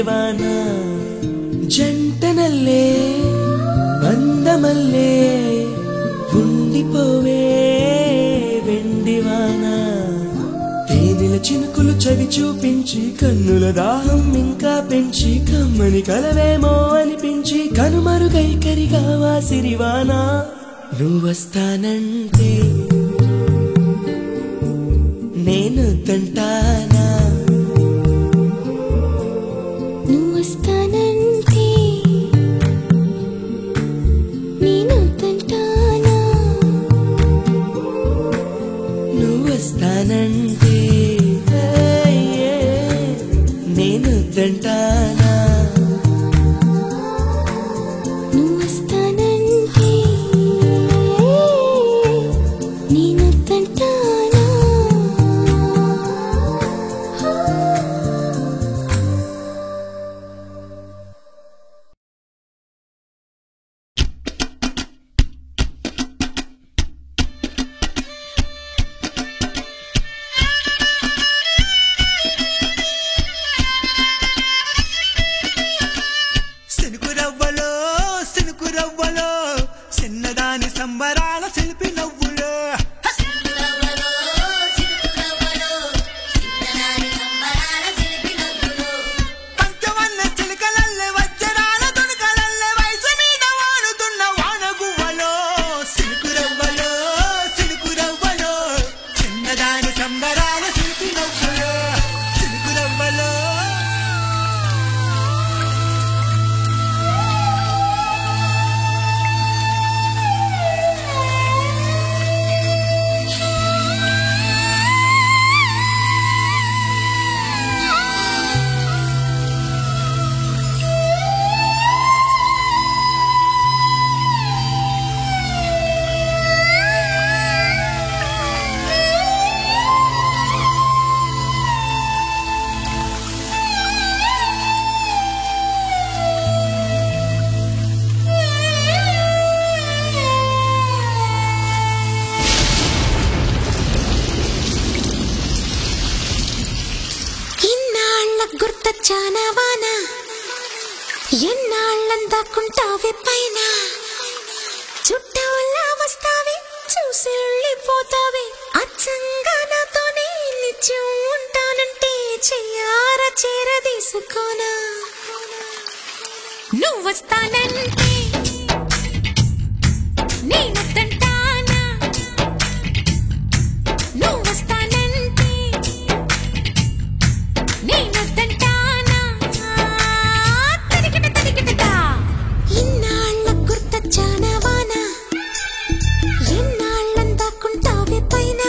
వాన జంటనల్లే బంధమల్లే ఉండిపోవే వెండి వాన తేనెల చినుకులు చవి చూపించి కన్నుల దాహం ఇంకా పెంచి కమ్మని కలవేమో అనిపించి కనుమరుగైకరిగా వాసిరివానా నువ్వొస్తానంటే నేను తంటానా నువ్వొస్తానంటే నేను తంటానా నువ్వొస్తానంటే నేను తంటానా నువ్వొస్తానంటే నేను తంటానా సినుకురవ్వలో చిన్నదాని సంబరాల శిల్పి నవ్వులో పంచవన్న చిలుకలల్లె వజ్రాల తుణుకలల్లె వయసు మీద వాడుతున్న వానగువ్వలో సినుకురవ్వలో చిన్నదాని సంబరాల శిల్పి నవ్వులో సినుకురవ్వలో గుర్తొచ్చానా వాన ఎన్నాళ్ళందాకుంటావే పైన చుట్టూలా వస్తావే చూసి వెళ్ళిపోతావే అచ్చంగా నాతోనే నిత్యం ఉంటానంటే చెయ్యార చేరదీసుకోనా నువ్వొస్తానంటే నేను తంటానా నువ్వొస్తానంటే నేను తంటానా తరికిట ఇన్నాళ్ళ గుర్తొచ్చానా వాన ఎన్నాళ్ళందాకుంటావే పైన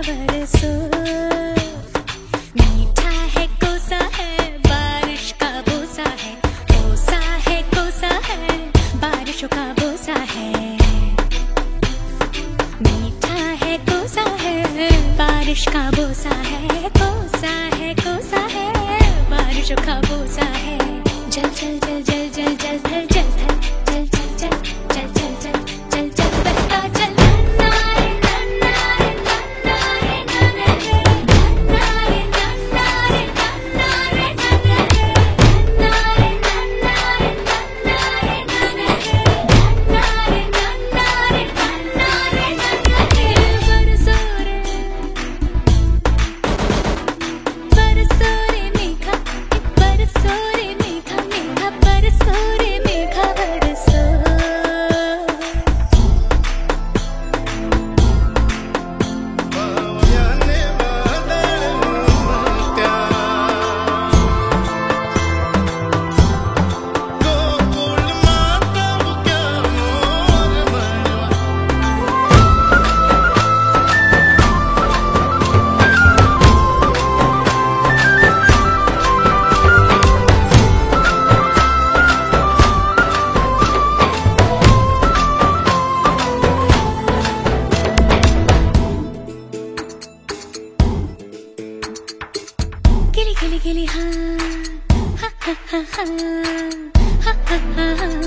बरसो मीठा है कोसा है बारिश का बोसा है कोसा है कोसा है बारिशों का बोसा है मीठा है कोसा है बारिश का बोसा है कोसा है कोसा है बारिशों का बोसा है जल जल जल जल जल जल थल जल थल जल जल जल जल जल जल जल जल बहता जल नारे नारे नारे नारे नारे नारे नारे गिली गिली हाँ हा हा हा हा हा हा हा